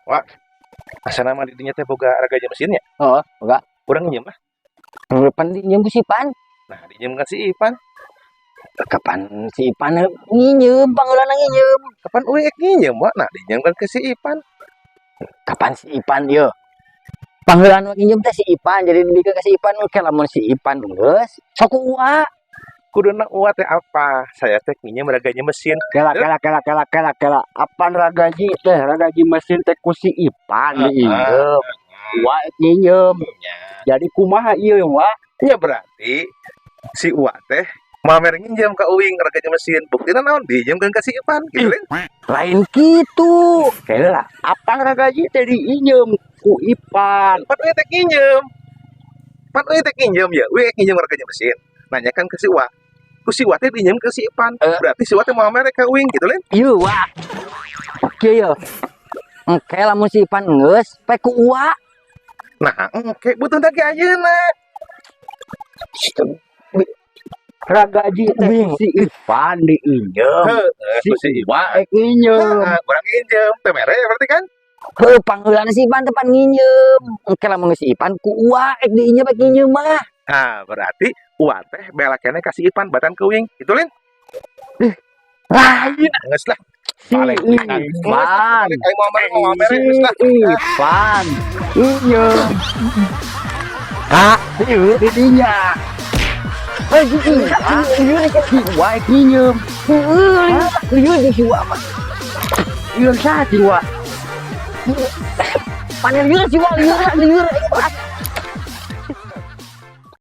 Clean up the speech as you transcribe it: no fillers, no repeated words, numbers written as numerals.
Wah, asa nama di dinya teh boga ragaja mesinnya. Oh, enggak. Urang nyeum lah. Kapan dinjem ku si Ipan? Nah, dinyeum kan si Ipan. Kapan si Ipan nginjem, panggilan nginjem. Kapan uek nginyeum, Wak? Nah, dinyeum kan ke si Ipan. Kapan si Ipan yo? Panggilan nginjem teh si Ipan, jadi dibikeun ka si Ipan oke lamun si Ipan geus. Sok ua. Kuduna uat teh apa? Saya teh nginyeum ragaja mesin. Kela. Apan ragaji teh, ragaji mesin teh ku si Ipan diinjem. Ua nginjem. Jadi kumaha ieu wa? Ya berarti si uat teh mamer nginjem ka uing ragaja mesin. Buktina naon? Dinyeumkeun ka si Ipan, gitu kan? Lain gitu. Kela, apan ragaji teh diinjem ku Ipan. Pan uek teh nginjeum. Pan uek teh nginjeum ya. Uek nginjeum ragaja mesin. Nanyakan ke si uat. Ku si uat teh dinyeum ke si Ipan. Berarti si uat teh mamer ka uing, gitu kan? Ieu wa. Oke yo. Engke lamun si Ipan geus, pe ku ua. Nah, oke, butuh lagi ayeuna. Ragaji teh si Ipan diinjem. Heeh, si Ua Iwan. nginjem. Urang nginjem, teh mere berarti kan? Heuh, panggilan si Ipan tepan nginjem. Engke lamun si Ipan ku ua diinjem nginjem mah. Ah, berarti uang teh bela kene kasih Ipan batan keuing. Itu Lin. Lain Geus lah. si Paling Ipan. Kayak mau mere Si geus lah. Ipan. Injem. Kak, ieu di dinya. Si Ipan, ieu si ua nginjem. Ieu di si ua mah. Ieu sa si ua. Panen ieu si ua, ieu.